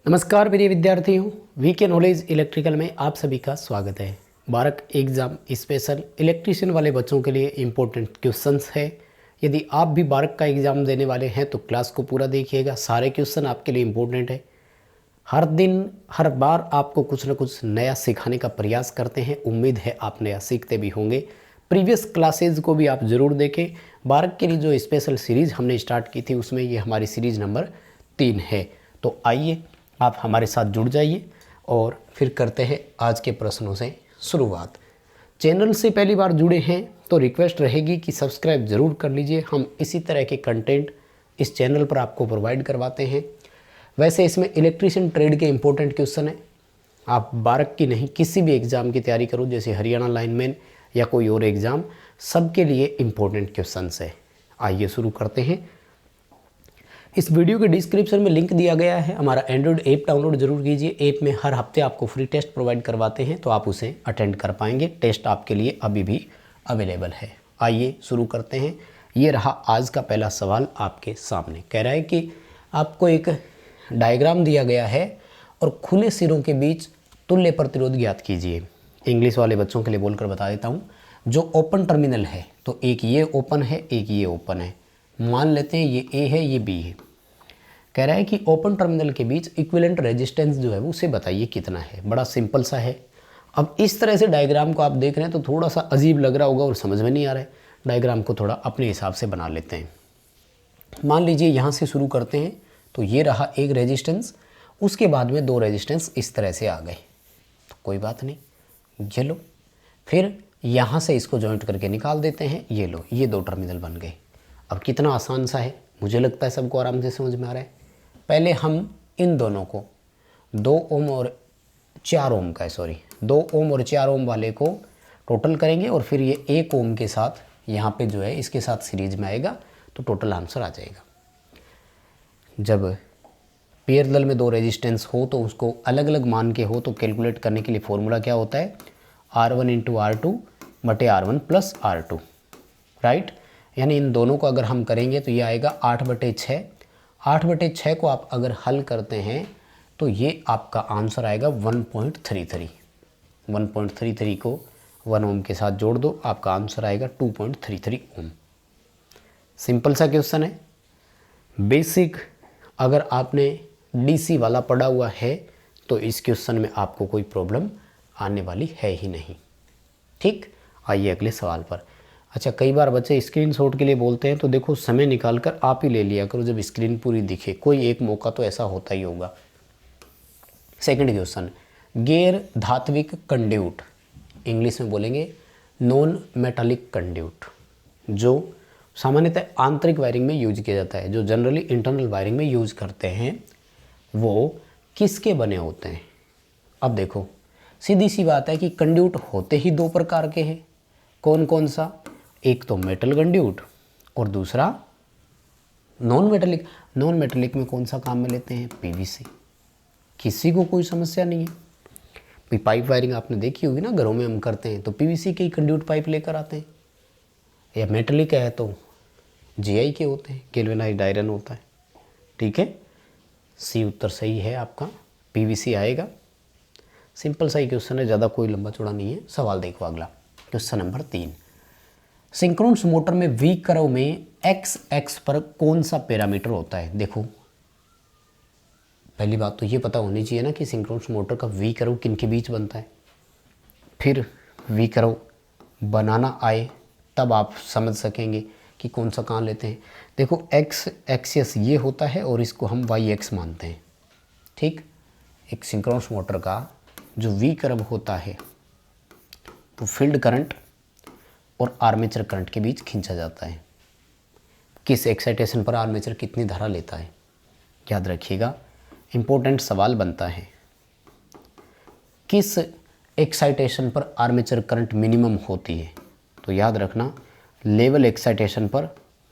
नमस्कार मेरे विद्यार्थियों, वीके नॉलेज इलेक्ट्रिकल में आप सभी का स्वागत है। बारक एग्ज़ाम स्पेशल इलेक्ट्रीशियन वाले बच्चों के लिए इम्पोर्टेंट क्वेश्चंस है। यदि आप भी बारक का एग्ज़ाम देने वाले हैं तो क्लास को पूरा देखिएगा। सारे क्वेश्चन आपके लिए इम्पोर्टेंट है। हर दिन हर बार आपको कुछ न कुछ नया सिखाने का प्रयास करते हैं। उम्मीद है आप नया सीखते भी होंगे। प्रीवियस क्लासेज को भी आप ज़रूर देखें। बारक के लिए जो स्पेशल सीरीज़ हमने स्टार्ट की थी उसमें ये हमारी सीरीज़ नंबर 3 है। तो आइए आप हमारे साथ जुड़ जाइए और फिर करते हैं आज के प्रश्नों से शुरुआत। चैनल से पहली बार जुड़े हैं तो रिक्वेस्ट रहेगी कि सब्सक्राइब ज़रूर कर लीजिए। हम इसी तरह के कंटेंट इस चैनल पर आपको प्रोवाइड करवाते हैं। वैसे इसमें इलेक्ट्रीशियन ट्रेड के इम्पोर्टेंट क्वेश्चन हैं। आप बारक की नहीं किसी भी एग्ज़ाम की तैयारी करो, जैसे हरियाणा लाइनमैन या कोई और एग्ज़ाम, सबके लिए इम्पोर्टेंट क्वेश्चन है। आइए शुरू करते हैं। इस वीडियो के डिस्क्रिप्शन में लिंक दिया गया है। हमारा एंड्रॉयड ऐप डाउनलोड जरूर कीजिए। ऐप में हर हफ्ते आपको फ्री टेस्ट प्रोवाइड करवाते हैं, तो आप उसे अटेंड कर पाएंगे। टेस्ट आपके लिए अभी भी अवेलेबल है। आइए शुरू करते हैं। ये रहा आज का पहला सवाल आपके सामने। कह रहा है कि आपको एक डायग्राम दिया गया है और खुले सिरों के बीच तुल्य प्रतिरोध ज्ञात कीजिए। इंग्लिश वाले बच्चों के लिए बोलकर बता देता हूँ। जो ओपन टर्मिनल है, तो एक ये ओपन है, एक ये ओपन है। मान लेते हैं ये ए है, ये बी है। कह रहा है कि ओपन टर्मिनल के बीच इक्विवेलेंट रेजिस्टेंस जो है वो उसे बताइए कितना है। बड़ा सिंपल सा है। अब इस तरह से डायग्राम को आप देख रहे हैं तो थोड़ा सा अजीब लग रहा होगा और समझ में नहीं आ रहा है। डायग्राम को थोड़ा अपने हिसाब से बना लेते हैं। मान लीजिए यहाँ से शुरू करते हैं, तो ये रहा एक रेजिस्टेंस, उसके बाद में दो रेजिस्टेंस इस तरह से आ गए, तो कोई बात नहीं, ये लो। फिर यहाँ से इसको जॉइंट करके निकाल देते हैं, ये लो, ये दो टर्मिनल बन गए। अब कितना आसान सा है, मुझे लगता है सबको आराम से समझ में आ रहा है। पहले हम इन दोनों को 2 ओम और 4 ओम का 2 ओम और 4 ओम वाले को टोटल करेंगे और फिर ये 1 ओम के साथ यहाँ पे जो है इसके साथ सीरीज में आएगा, तो टोटल आंसर आ जाएगा। जब पैरेलल में दो रेजिस्टेंस हो तो उसको अलग अलग मान के हो तो कैलकुलेट करने के लिए फॉर्मूला क्या होता है, R1 × R2 बटे R1 + R2, राइट। यानी इन दोनों को अगर हम करेंगे तो ये आएगा 8/6। 8/6 को आप अगर हल करते हैं तो ये आपका आंसर आएगा 1.33। 1.33 को 1 ओम के साथ जोड़ दो, आपका आंसर आएगा 2.33 ओम। सिंपल सा क्वेश्चन है। बेसिक अगर आपने डीसी वाला पढ़ा हुआ है तो इस क्वेश्चन में आपको कोई प्रॉब्लम आने वाली है ही नहीं। ठीक, आइए अगले सवाल पर। अच्छा, कई बार बच्चे स्क्रीनशॉट के लिए बोलते हैं, तो देखो समय निकाल कर आप ही ले लिया करो जब स्क्रीन पूरी दिखे। कोई एक मौका तो ऐसा होता ही होगा। सेकंड क्वेश्चन, गैर धात्विक कंड्यूट, इंग्लिश में बोलेंगे नॉन मेटालिक कंड्यूट, जो सामान्यतः आंतरिक वायरिंग में यूज किया जाता है, जो जनरली इंटरनल वायरिंग में यूज करते हैं, वो किसके बने होते हैं। अब देखो सीधी सी बात है कि कंड्यूट होते ही दो प्रकार के हैं। कौन कौन सा, एक तो मेटल कंड्यूट और दूसरा नॉन मेटेलिक। नॉन मेटेलिक में कौन सा काम में लेते हैं, पीवीसी। किसी को कोई समस्या नहीं है। भाई पाइप वायरिंग आपने देखी होगी ना, घरों में हम करते हैं तो पीवीसी के ही कंड्यूट पाइप लेकर आते हैं। या मेटेलिक है तो जीआई के होते हैं, गैल्वेनाइज्ड आयरन होता है। ठीक है, सी उत्तर सही है आपका, पीवीसी आएगा। सिंपल सा ही क्वेश्चन है, ज़्यादा कोई लंबा चौड़ा नहीं है। सवाल देखो अगला, क्वेश्चन नंबर 3। सिंक्रोनस मोटर में वी कर्व में एक्स एक्स पर कौन सा पैरामीटर होता है। देखो पहली बात तो ये पता होनी चाहिए ना कि सिंक्रोनस मोटर का वी कर्व किन के बीच बनता है। फिर वी कर्व बनाना आए तब आप समझ सकेंगे कि कौन सा कहाँ लेते हैं। देखो एक्स एक्सिस ये होता है और इसको हम वाई एक्स मानते हैं। ठीक, एक सिंक्रोनस मोटर का जो वी कर्व होता है वो फील्ड करंट और आर्मेचर करंट के बीच खींचा जाता है। किस एक्साइटेशन पर आर्मेचर कितनी धारा लेता है, याद रखिएगा, इम्पोर्टेंट सवाल बनता है। किस एक्साइटेशन पर आर्मेचर करंट मिनिमम होती है, तो याद रखना लेवल एक्साइटेशन पर,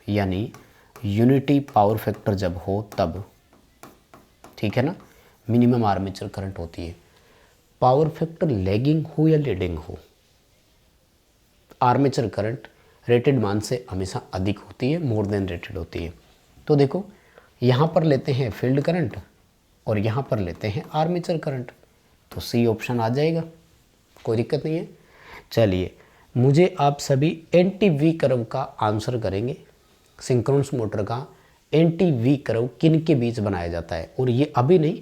यानी यूनिटी पावर फैक्टर जब हो तब। ठीक है ना, मिनिमम आर्मेचर करंट होती है। पावर फैक्टर लैगिंग हो या लीडिंग हो, आर्मेचर करंट रेटेड मान से हमेशा अधिक होती है, मोर देन रेटेड होती है। तो देखो यहाँ पर लेते हैं फील्ड करंट और यहाँ पर लेते हैं आर्मेचर करंट, तो सी ऑप्शन आ जाएगा, कोई दिक्कत नहीं है। चलिए, मुझे आप सभी एंटी वी कर्व का आंसर करेंगे। सिंक्रोनस मोटर का एंटी वी कर्व किन के बीच बनाया जाता है, और ये अभी नहीं,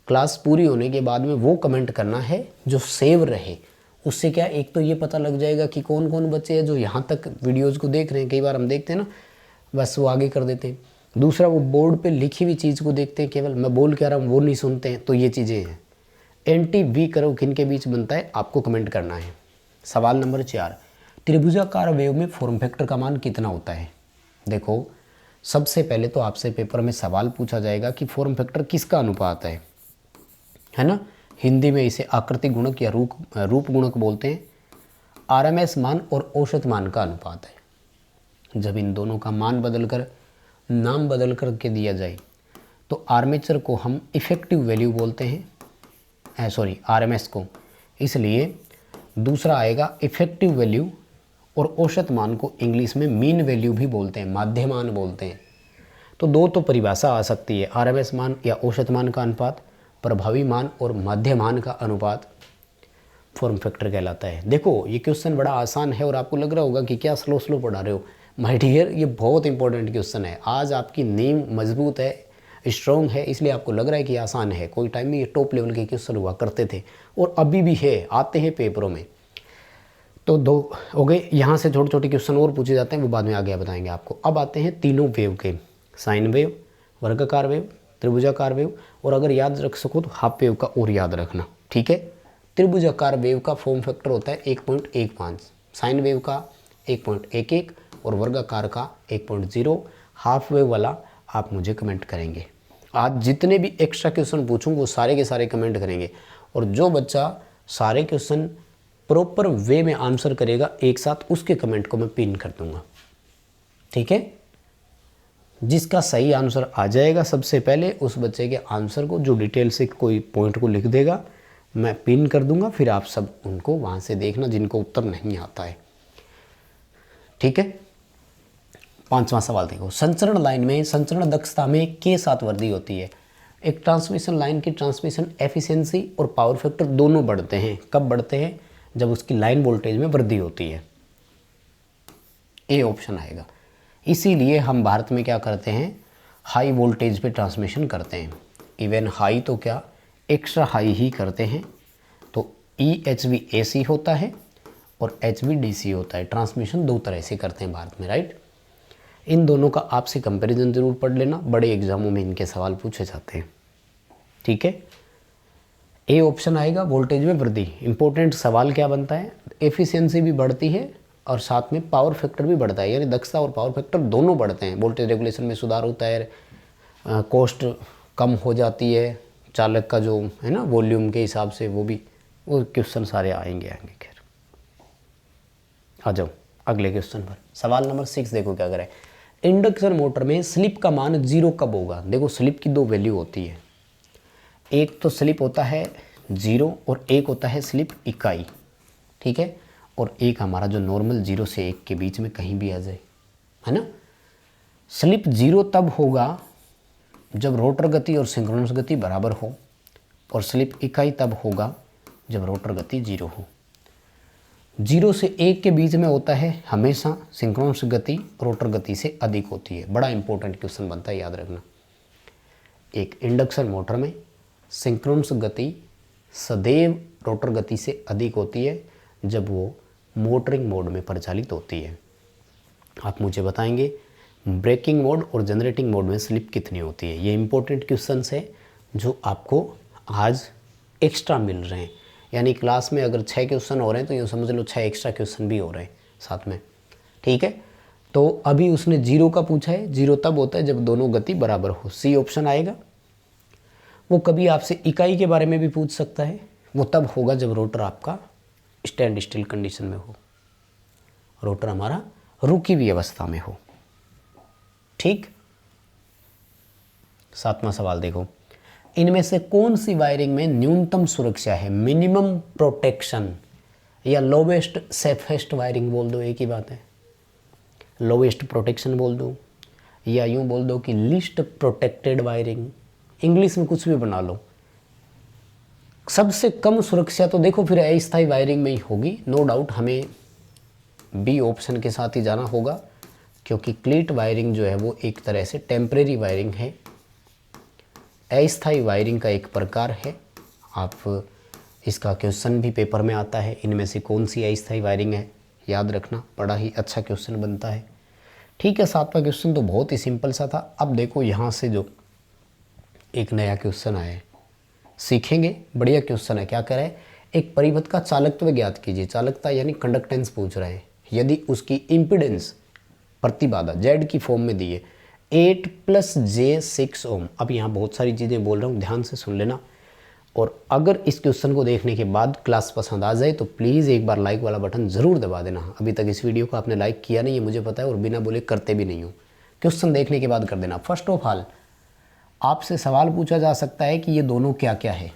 क्लास पूरी होने के बाद में वो कमेंट करना है जो सेव रहे। उससे क्या, एक तो ये पता लग जाएगा कि कौन कौन बच्चे हैं जो यहाँ तक वीडियोज़ को देख रहे हैं। कई बार हम देखते हैं ना, बस वो आगे कर देते हैं। दूसरा, वो बोर्ड पे लिखी हुई चीज़ को देखते हैं, केवल मैं बोल क्या रहा हूँ वो नहीं सुनते हैं। तो ये चीज़ें हैं। एंटी वी कर्व किन के बीच बनता है, आपको कमेंट करना है। सवाल नंबर 4, त्रिभुजाकार वेव में फॉर्म फैक्टर का मान कितना होता है। देखो, सबसे पहले तो आपसे पेपर में सवाल पूछा जाएगा कि फॉर्म फैक्टर किसका अनुपात है ना। हिंदी में इसे आकृति गुणक या रूप गुणक बोलते हैं। आरएमएस मान और औसत मान का अनुपात है। जब इन दोनों का मान बदलकर नाम बदल कर के दिया जाए तो आर्मेचर को हम इफ़ेक्टिव वैल्यू बोलते हैं, सॉरी आरएमएस को, इसलिए दूसरा आएगा इफ़ेक्टिव वैल्यू, और औसत मान को इंग्लिश में मीन वैल्यू भी बोलते हैं, माध्यमान बोलते हैं। तो दो तो परिभाषा आ सकती है, आरएमएस मान या औसत मान का अनुपात, प्रभावी मान और माध्यमान का अनुपात फॉर्म फैक्टर कहलाता है। देखो, ये क्वेश्चन बड़ा आसान है और आपको लग रहा होगा कि क्या स्लो स्लो पढ़ा रहे हो। माय डियर, ये बहुत इंपॉर्टेंट क्वेश्चन है। आज आपकी नींव मजबूत है, स्ट्रॉन्ग है, इसलिए आपको लग रहा है कि आसान है। कोई टाइम में ये टॉप लेवल के क्वेश्चन हुआ करते थे और अभी भी है, आते हैं पेपरों में। तो दो हो गए, यहाँ से छोटे छोटे क्वेश्चन और पूछे जाते हैं, वो बाद में आगे बताएंगे आपको। अब आते हैं तीनों वेव के, साइन वेव, वर्गाकार वेव, त्रिभुजाकार वेव, और अगर याद रख सको तो हाफ वेव का और याद रखना, ठीक है। त्रिभुजाकार वेव का फॉर्म फैक्टर होता है 1.15, साइन वेव का 1.11 और वर्गाकार का 1.0। हाफ वेव वाला आप मुझे कमेंट करेंगे। आज जितने भी एक्स्ट्रा क्वेश्चन पूछूं वो सारे के सारे कमेंट करेंगे, और जो बच्चा सारे क्वेश्चन प्रॉपर वे में आंसर करेगा एक साथ, उसके कमेंट को मैं पिन कर दूंगा, ठीक है। जिसका सही आंसर आ जाएगा सबसे पहले, उस बच्चे के आंसर को जो डिटेल से कोई पॉइंट को लिख देगा मैं पिन कर दूंगा, फिर आप सब उनको वहाँ से देखना जिनको उत्तर नहीं आता है, ठीक है। 5वां सवाल देखो, संचरण लाइन में संचरण दक्षता में के साथ वृद्धि होती है। एक ट्रांसमिशन लाइन की ट्रांसमिशन एफिशिएंसी और पावर फैक्टर दोनों बढ़ते हैं। कब बढ़ते हैं, जब उसकी लाइन वोल्टेज में वृद्धि होती है। ए ऑप्शन आएगा। इसीलिए हम भारत में क्या करते हैं, हाई वोल्टेज पे ट्रांसमिशन करते हैं। इवन हाई तो क्या, एक्स्ट्रा हाई ही करते हैं। तो EHV AC होता है और HV DC होता है। ट्रांसमिशन दो तरह से करते हैं भारत में, राइट। इन दोनों का आपसे कंपैरिजन जरूर पढ़ लेना, बड़े एग्जामों में इनके सवाल पूछे जाते हैं, ठीक है। ए ऑप्शन आएगा, वोल्टेज में वृद्धि। इंपॉर्टेंट सवाल क्या बनता है, एफिशिएंसी भी बढ़ती है और साथ में पावर फैक्टर भी बढ़ता है, यानी दक्षता और पावर फैक्टर दोनों बढ़ते हैं। वोल्टेज रेगुलेशन में सुधार होता है, कॉस्ट कम हो जाती है, चालक का जो है ना वॉल्यूम के हिसाब से, वो क्वेश्चन सारे आएंगे। खैर आ जाओ अगले क्वेश्चन पर। सवाल नंबर 6 देखो क्या करें। इंडक्शन मोटर में स्लिप का मान 0 कब होगा। देखो, स्लिप की दो वैल्यू होती है, एक तो स्लिप होता है 0 और एक होता है स्लिप इकाई, ठीक है। और एक हमारा जो नॉर्मल 0 से 1 के बीच में कहीं भी आ जाए, है ना। स्लिप 0 तब होगा जब रोटर गति और सिंक्रोनस गति बराबर हो, और स्लिप इकाई तब होगा जब रोटर गति 0 हो। 0 से 1 के बीच में होता है हमेशा सिंक्रोनस गति रोटर गति से अधिक होती है। बड़ा इंपॉर्टेंट क्वेश्चन बनता है, याद रखना। एक इंडक्शन मोटर में सिंक्रोनस गति सदैव रोटर गति से अधिक होती है जब वो मोटरिंग मोड में परिचालित होती है। आप मुझे बताएंगे ब्रेकिंग मोड और जनरेटिंग मोड में स्लिप कितनी होती है। ये इंपॉर्टेंट क्वेश्चंस है जो आपको आज एक्स्ट्रा मिल रहे हैं, यानी क्लास में अगर 6 क्वेश्चन हो रहे हैं तो यूँ समझ लो 6 एक्स्ट्रा क्वेश्चन भी हो रहे हैं साथ में, ठीक है। तो अभी उसने 0 का पूछा है, 0 तब होता है जब दोनों गति बराबर हो, सी ऑप्शन आएगा। वो कभी आपसे इकाई के बारे में भी पूछ सकता है, वो तब होगा जब रोटर आपका स्टैंड स्टिल कंडीशन में हो, रोटर हमारा रुकी हुई अवस्था में हो, ठीक। 7वां सवाल देखो, इनमें से कौन सी वायरिंग में न्यूनतम सुरक्षा है, मिनिमम प्रोटेक्शन, या लोवेस्ट सेफेस्ट वायरिंग बोल दो, एक ही बात है। लोवेस्ट प्रोटेक्शन बोल दो या यूं बोल दो कि लीस्ट प्रोटेक्टेड वायरिंग, इंग्लिश में कुछ भी बना लो। सबसे कम सुरक्षा तो देखो फिर अस्थायी वायरिंग में ही होगी, नो डाउट हमें बी ऑप्शन के साथ ही जाना होगा, क्योंकि क्लीट वायरिंग जो है वो एक तरह से टेम्परेरी वायरिंग है, अस्थायी वायरिंग का एक प्रकार है। आप इसका क्वेश्चन भी पेपर में आता है, इनमें से कौन सी अस्थायी वायरिंग है, याद रखना, बड़ा ही अच्छा क्वेश्चन बनता है। ठीक है, 7वां क्वेश्चन तो बहुत ही सिंपल सा था। अब देखो यहाँ से जो एक नया क्वेश्चन आया है, सीखेंगे, बढ़िया क्वेश्चन है। क्या कह रहा है, एक परिपथ का चालकत्व ज्ञात कीजिए। चालकता यानी कंडक्टेंस पूछ रहा है। यदि उसकी इम्पीडेंस प्रतिबाधा जेड की फॉर्म में दी है 8 + j6 ओम। अब यहाँ बहुत सारी चीज़ें बोल रहा हूँ, ध्यान से सुन लेना। और अगर इस क्वेश्चन को देखने के बाद क्लास पसंद आ जाए तो प्लीज़ एक बार लाइक वाला बटन ज़रूर दबा देना। अभी तक इस वीडियो को आपने लाइक किया नहीं है, मुझे पता है, और बिना बोले करते भी नहीं हो। क्वेश्चन देखने के बाद कर देना। फर्स्ट ऑफ ऑल आपसे सवाल पूछा जा सकता है कि ये दोनों क्या क्या है,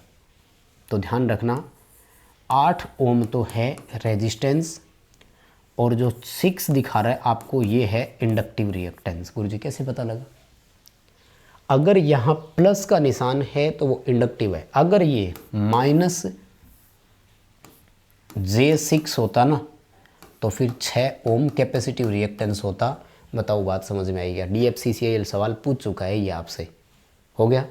तो ध्यान रखना 8 ओम तो है रेजिस्टेंस, और जो 6 दिखा रहा है आपको ये है इंडक्टिव रिएक्टेंस। गुरुजी कैसे पता लगा? अगर यहाँ प्लस का निशान है तो वो इंडक्टिव है, अगर ये -j6 होता ना तो फिर 6 ओम कैपेसिटिव रिएक्टेंस होता। बताओ बात समझ में आई क्या? DFCCIL सवाल पूछ चुका है ये आपसे, हो गया।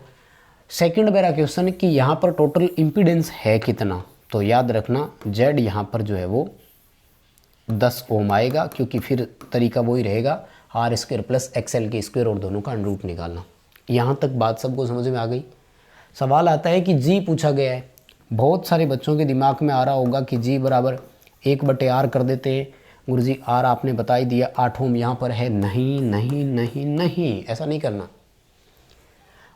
सेकंड मेरा क्वेश्चन कि यहाँ पर टोटल इम्पीडेंस है कितना, तो याद रखना Z यहाँ पर जो है वो 10 ओम आएगा, क्योंकि फिर तरीका वही रहेगा R² + XL² और दोनों का अंडर निकालना। यहाँ तक बात सबको समझ में आ गई? सवाल आता है कि जी पूछा गया है। बहुत सारे बच्चों के दिमाग में आ रहा होगा कि जी बराबर 1/r कर देते हैं। गुरुजी R आपने बता ही दिया, 8 ओम यहाँ पर है। नहीं नहीं नहीं नहीं, ऐसा नहीं करना।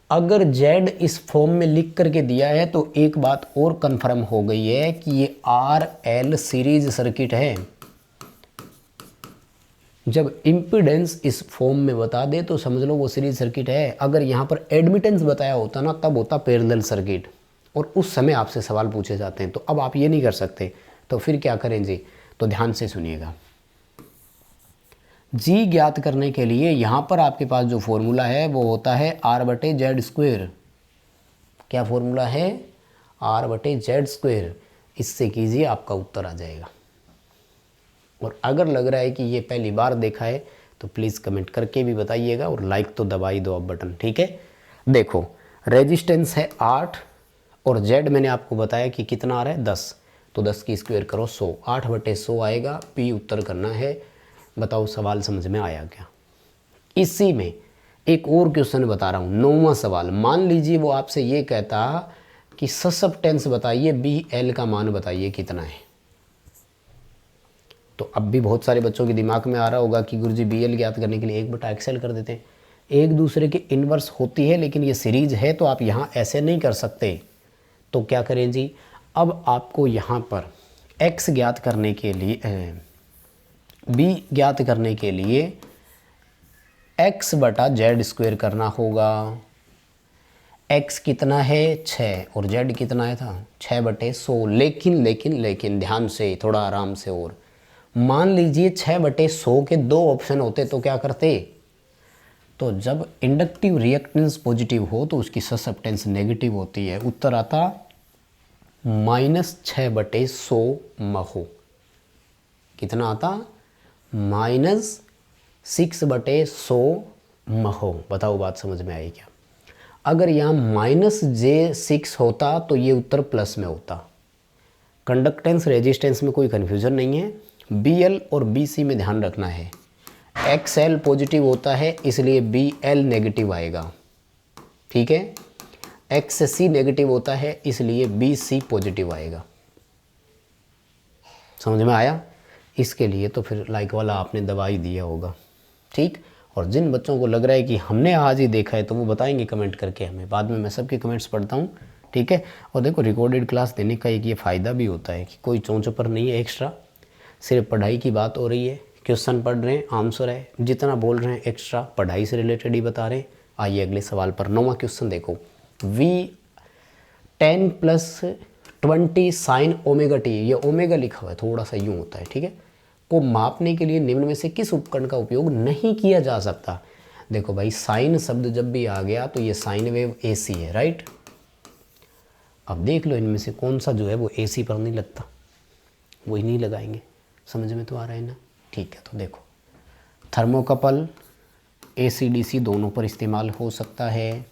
अगर Z इस फॉर्म में लिख करके दिया है तो एक बात और कंफर्म हो गई है कि ये RL सीरीज सर्किट है। जब इम्पीडेंस इस फॉर्म में बता दे तो समझ लो वो सीरीज सर्किट है। अगर यहाँ पर एडमिटेंस बताया होता ना तब होता पैरेलल सर्किट, और उस समय आपसे सवाल पूछे जाते हैं। तो अब आप ये नहीं कर सकते, तो फिर क्या करें जी? तो ध्यान से सुनिएगा। जी ज्ञात करने के लिए यहाँ पर आपके पास जो फॉर्मूला है वो होता है R/Z²। क्या फॉर्मूला है? R/Z²। इससे कीजिए, आपका उत्तर आ जाएगा। और अगर लग रहा है कि ये पहली बार देखा है तो प्लीज़ कमेंट करके भी बताइएगा, और लाइक तो दबा ही दो अब बटन, ठीक है। देखो रेजिस्टेंस है 8 और Z मैंने आपको बताया कि कितना आ रहा है 10, तो 10 की स्क्वायर करो 100, 8/100 आएगा। P उत्तर करना है। बताओ सवाल समझ में आया क्या? इसी में एक और क्वेश्चन बता रहा हूँ, 9वां सवाल। मान लीजिए वो आपसे ये कहता कि ससेप्टेंस बताइए, BL का मान बताइए कितना है। तो अब भी बहुत सारे बच्चों के दिमाग में आ रहा होगा कि गुरुजी BL ज्ञात करने के लिए 1/XL कर देते हैं। एक दूसरे के इन्वर्स होती है, लेकिन ये सीरीज है तो आप यहाँ ऐसे नहीं कर सकते। तो क्या करें जी? अब आपको यहाँ पर X ज्ञात करने के लिए B ज्ञात करने के लिए X/Z² करना होगा। X कितना है 6 और Z कितना है था 6/100। लेकिन ध्यान से, थोड़ा आराम से, और मान लीजिए 6/100 के 2 ऑप्शन होते तो क्या करते? तो जब इंडक्टिव रिएक्टेंस पॉजिटिव हो तो उसकी ससेप्टेंस नेगेटिव होती है। उत्तर आता -6/100 महो। कितना आता? -6/100 महो। बताओ बात समझ में आई क्या? अगर यहाँ -j6 होता तो ये उत्तर प्लस में होता। कंडक्टेंस रेजिस्टेंस में कोई कन्फ्यूजन नहीं है। BL और BC में ध्यान रखना है, XL पॉजिटिव होता है इसलिए BL नेगेटिव आएगा, ठीक है। XC नेगेटिव होता है इसलिए BC पॉजिटिव आएगा। समझ में आया? इसके लिए तो फिर लाइक वाला आपने दबा ही दिया होगा, ठीक। और जिन बच्चों को लग रहा है कि हमने आज ही देखा है तो वो बताएंगे कमेंट करके हमें, बाद में मैं सबके कमेंट्स पढ़ता हूँ, ठीक है। और देखो रिकॉर्डेड क्लास देने का एक ये फ़ायदा भी होता है कि कोई चोंच पर नहीं है एक्स्ट्रा, सिर्फ पढ़ाई की बात हो रही है, क्वेश्चन पढ़ रहे हैं, आंसर है, जितना बोल रहे हैं एक्स्ट्रा पढ़ाई से रिलेटेड ही बता रहे हैं। आइए अगले सवाल पर। 9वां क्वेश्चन देखो, V10 + 20 sin ω t, ये ओमेगा लिखा हुआ है, थोड़ा सा यूँ होता है, ठीक है, को मापने के लिए निम्न में से किस उपकरण का उपयोग नहीं किया जा सकता? देखो भाई साइन शब्द जब भी आ गया तो ये साइन वेव एसी है, राइट। अब देख लो इनमें से कौन सा जो है वो एसी पर नहीं लगता, वही नहीं लगाएंगे। समझ में तो आ रहा है ना? ठीक है, तो देखो थर्मोकपल एसी डीसी दोनों पर इस्तेमाल हो सकता है,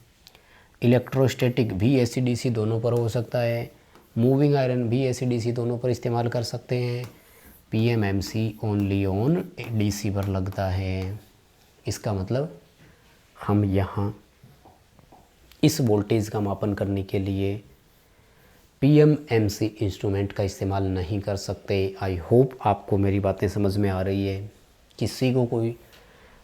इलेक्ट्रोस्टैटिक भी एसी डीसी दोनों पर हो सकता है, मूविंग आयरन भी एसी डीसी दोनों पर इस्तेमाल कर सकते हैं, पीएमएमसी ओनली ऑन डीसी पर लगता है। इसका मतलब हम यहाँ इस वोल्टेज का मापन करने के लिए पीएमएमसी इंस्ट्रूमेंट का इस्तेमाल नहीं कर सकते। आई होप आपको मेरी बातें समझ में आ रही है, किसी को कोई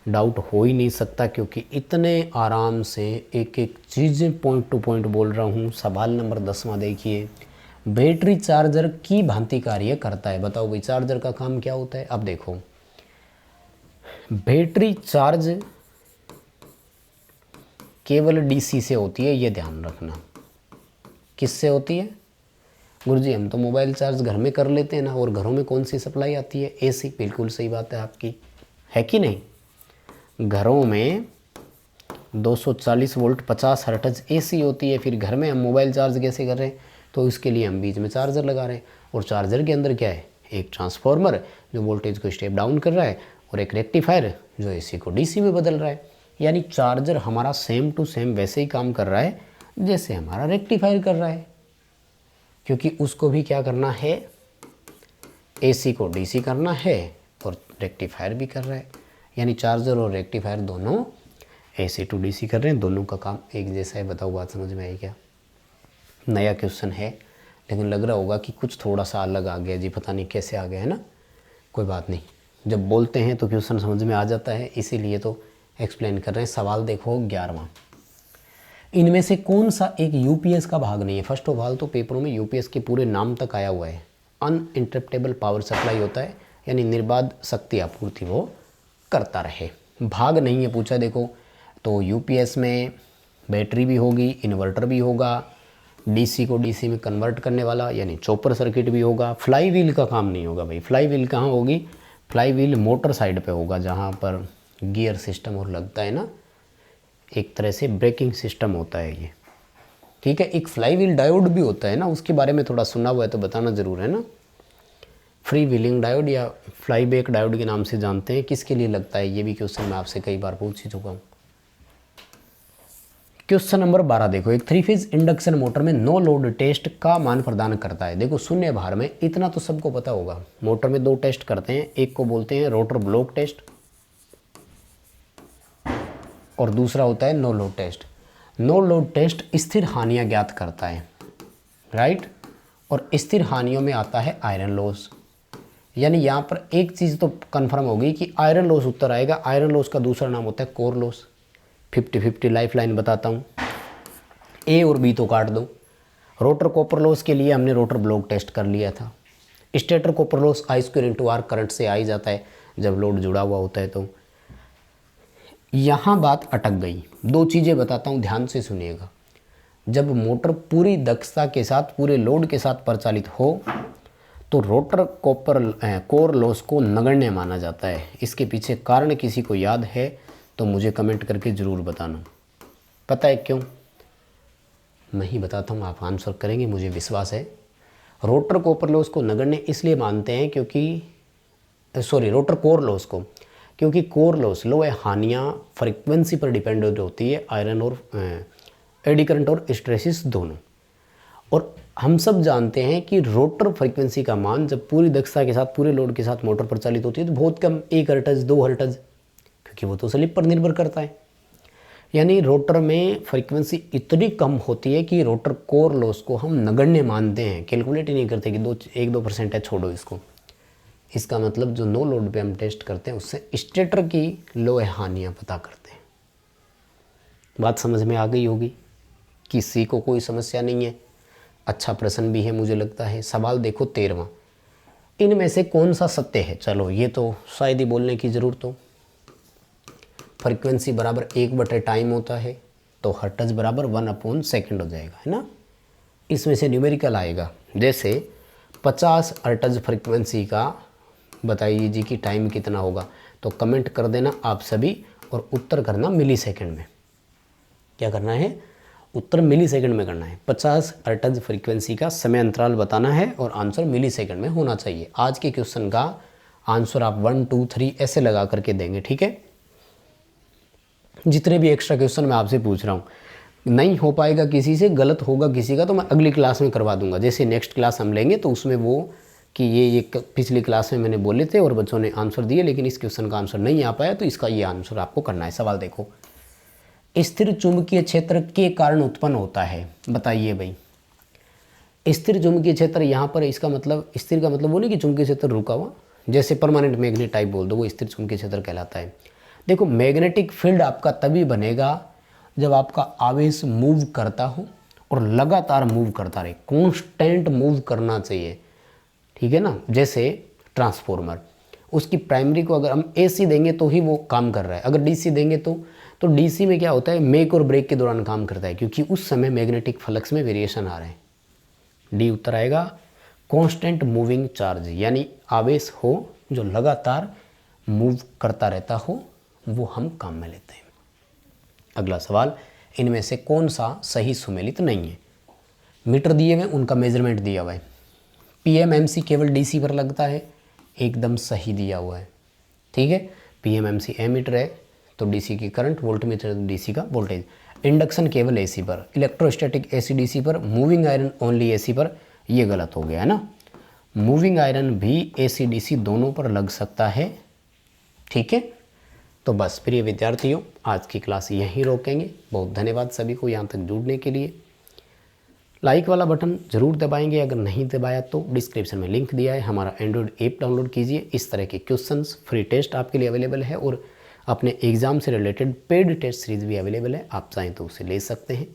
डाउट हो ही नहीं सकता, क्योंकि इतने आराम से एक एक चीज़ पॉइंट टू पॉइंट बोल रहा हूँ। सवाल नंबर 10वां देखिए, बैटरी चार्जर की भांति कार्य करता है। बताओ भाई चार्जर का काम क्या होता है? अब देखो बैटरी चार्ज केवल डीसी से होती है, ये ध्यान रखना। किससे होती है? गुरुजी हम तो मोबाइल चार्ज घर में कर लेते हैं ना, और घरों में कौन सी सप्लाई आती है? एसी। बिल्कुल सही बात है आपकी, है कि नहीं? घरों में 240 वोल्ट 50 हर्ट्ज एसी होती है। फिर घर में हम मोबाइल चार्ज कैसे कर रहे हैं? तो इसके लिए हम बीच में चार्जर लगा रहे हैं, और चार्जर के अंदर क्या है? एक ट्रांसफार्मर जो वोल्टेज को स्टेप डाउन कर रहा है, और एक रेक्टिफायर जो एसी को डीसी में बदल रहा है। यानी चार्जर हमारा सेम टू सेम वैसे ही काम कर रहा है जैसे हमारा रेक्टिफायर कर रहा है, क्योंकि उसको भी क्या करना है? एसी को डीसी करना है, और रेक्टिफायर भी कर रहा है। यानी चार्जर और रेक्टिफायर दोनों एसी टू डीसी कर रहे हैं, दोनों का काम एक जैसा है। बताओ बात समझ में आई क्या? नया क्वेश्चन है, लेकिन लग रहा होगा कि कुछ थोड़ा सा अलग आ गया जी, पता नहीं कैसे आ गया, है ना? कोई बात नहीं, जब बोलते हैं तो क्वेश्चन समझ में आ जाता है, इसीलिए तो एक्सप्लेन कर रहे हैं। सवाल देखो 11वां, इनमें से कौन सा एक यूपीएस का भाग नहीं है? फर्स्ट ऑफ ऑल तो पेपरों में यूपीएस के पूरे नाम तक आया हुआ है। अनइंटरप्टेबल पावर सप्लाई होता है, यानी निर्बाध शक्ति आपूर्ति वो करता रहे। भाग नहीं है पूछा, देखो तो यूपीएस में बैटरी भी होगी, इन्वर्टर भी होगा, डीसी को डीसी में कन्वर्ट करने वाला यानी चॉपर सर्किट भी होगा। फ्लाई व्हील का काम नहीं होगा भाई। फ्लाई व्हील कहाँ होगी? फ्लाई व्हील मोटर साइड पे होगा, जहाँ पर गियर सिस्टम और लगता है ना, एक तरह से ब्रेकिंग सिस्टम होता है ये, ठीक है। एक फ्लाई व्हील डायोड भी होता है ना, उसके बारे में थोड़ा सुना हुआ है तो बताना ज़रूर, है ना। फ्री व्हीलिंग डायोड या फ्लाई बैक डायोड के नाम से जानते हैं। किसके लिए लगता है? ये भी क्वेश्चन मैं आपसे कई बार पूछ ही चुका हूँ। क्वेश्चन नंबर 12 देखो, एक 3 फेज इंडक्शन मोटर में नो लोड टेस्ट का मान प्रदान करता है। देखो शून्य भार में, इतना तो सबको पता होगा, मोटर में 2 टेस्ट करते हैं, एक को बोलते हैं रोटर ब्लॉक टेस्ट और दूसरा होता है no load test. No load test स्थिर हानियां ज्ञात करता है, राइट, और स्थिर हानियों में आता है आयरन लॉस। यानी यहाँ पर एक चीज़ तो कंफर्म होगी कि आयरन लॉस उत्तर आएगा। आयरन लॉस का दूसरा नाम होता है कोर लॉस। 50-50 लाइफ लाइन बताता हूँ, ए और बी तो काट दो। रोटर कॉपर लॉस के लिए हमने रोटर ब्लॉक टेस्ट कर लिया था। Stator copper loss I²/R current से आ ही जाता है जब लोड जुड़ा हुआ होता है। तो यहाँ बात अटक गई। 2 चीज़ें बताता हूँ, ध्यान से सुनिएगा। जब मोटर पूरी दक्षता के साथ पूरे लोड के साथ परिचालित हो तो रोटर कोर लॉस को नगण्य माना जाता है। इसके पीछे कारण किसी को याद है तो मुझे कमेंट करके ज़रूर बताना। पता है क्यों? मैं ही बताता हूँ, आप आंसर करेंगे, मुझे विश्वास है। रोटर कॉपर लॉस को नगण्य इसलिए मानते हैं रोटर कोर लॉस को, क्योंकि कोर लॉस लो हानियाँ फ्रिक्वेंसी पर डिपेंड होती है, आयरन और एडी करंट और स्ट्रेसिस दोनों। और हम सब जानते हैं कि रोटर फ्रिक्वेंसी का मान जब पूरी दक्षता के साथ पूरे लोड के साथ मोटर प्रचालित होती है तो बहुत कम, 1 हर्ट्ज 2 हर्ट्ज, क्योंकि वो तो स्लिप पर निर्भर करता है। यानी रोटर में फ्रीक्वेंसी इतनी कम होती है कि रोटर कोर लॉस को हम नगण्य मानते हैं, कैलकुलेट ही नहीं करते कि 1-2% है, छोड़ो इसको। इसका मतलब जो नो लोड पे हम टेस्ट करते हैं उससे स्टेटर की लो हानियाँ पता करते हैं। बात समझ में आ गई होगी, किसी को कोई समस्या नहीं है। अच्छा प्रश्न भी है मुझे लगता है। सवाल देखो 13वां, इनमें से कौन सा सत्य है? चलो ये तो शायद ही बोलने की ज़रूरत हो। फ्रीक्वेंसी बराबर 1/टाइम टाइम होता है, तो हर्ट्ज बराबर 1/सेकंड हो जाएगा, है ना। इसमें से न्यूमेरिकल आएगा, जैसे 50 हर्ट्ज फ्रीक्वेंसी का बताइए जी कि टाइम कितना होगा। तो कमेंट कर देना आप सभी, और उत्तर करना मिली सेकेंड में। क्या करना है? उत्तर मिली सेकेंड में करना है। 50 हर्ट्ज फ्रीक्वेंसी का समय अंतराल बताना है और आंसर मिली सेकेंड में होना चाहिए। आज के क्वेश्चन का आंसर आप 1 2 3 ऐसे लगा करके देंगे, ठीक है। जितने भी एक्स्ट्रा क्वेश्चन मैं आपसे पूछ रहा हूँ, नहीं हो पाएगा किसी से, गलत होगा किसी का, तो मैं अगली क्लास में करवा दूंगा। जैसे नेक्स्ट क्लास हम लेंगे तो उसमें वो कि ये पिछली क्लास में मैंने बोले थे और बच्चों ने आंसर दिए, लेकिन इस क्वेश्चन का आंसर नहीं आ पाया, तो इसका ये आंसर आपको करना है। सवाल देखो, स्थिर चुंबकीय क्षेत्र के कारण उत्पन्न होता है, बताइए भाई। स्थिर चुंबकीय क्षेत्र यहाँ पर इसका मतलब, स्थिर का मतलब वो नहीं कि चुंबकीय क्षेत्र रुका हुआ, जैसे परमानेंट मैग्नेट टाइप बोल दो, वो स्थिर चुंबकीय क्षेत्र कहलाता है। देखो, मैग्नेटिक फील्ड आपका तभी बनेगा जब आपका आवेश मूव करता हो और लगातार मूव करता रहे, कॉन्स्टेंट मूव करना चाहिए, ठीक है ना। जैसे ट्रांसफॉर्मर, उसकी प्राइमरी को अगर हम AC देंगे तो ही वो काम कर रहा है, अगर DC देंगे तो DC में क्या होता है, मेक और ब्रेक के दौरान काम करता है, क्योंकि उस समय मैग्नेटिक फ्लक्स में वेरिएशन आ रहे हैं। डी उत्तर आएगा। कांस्टेंट मूविंग चार्ज, यानी आवेश हो जो लगातार मूव करता रहता हो, वो हम काम में लेते हैं। अगला सवाल, इनमें से कौन सा सही सुमेलित नहीं है? मीटर दिए हुए, उनका मेजरमेंट दिया हुआ है। PMMC केवल DC पर लगता है, एकदम सही दिया हुआ है, ठीक है। PMMC एमीटर है तो DC की करंट, वोल्टमीटर DC का वोल्टेज। इंडक्शन केवल AC पर, इलेक्ट्रोस्टैटिक AC DC पर, मूविंग आयरन ओनली AC पर, ये गलत हो गया है ना। मूविंग आयरन भी AC DC दोनों पर लग सकता है, ठीक है। तो बस प्रिय विद्यार्थियों, आज की क्लास यहीं रोकेंगे। बहुत धन्यवाद सभी को यहाँ तक जुड़ने के लिए। लाइक वाला बटन जरूर दबाएंगे, अगर नहीं दबाया तो डिस्क्रिप्शन में लिंक दिया है, हमारा एंड्रॉयड ऐप डाउनलोड कीजिए। इस तरह के क्वेश्चंस, फ्री टेस्ट आपके लिए अवेलेबल है और अपने एग्ज़ाम से रिलेटेड पेड टेस्ट सीरीज़ भी अवेलेबल है, आप चाहें तो उसे ले सकते हैं।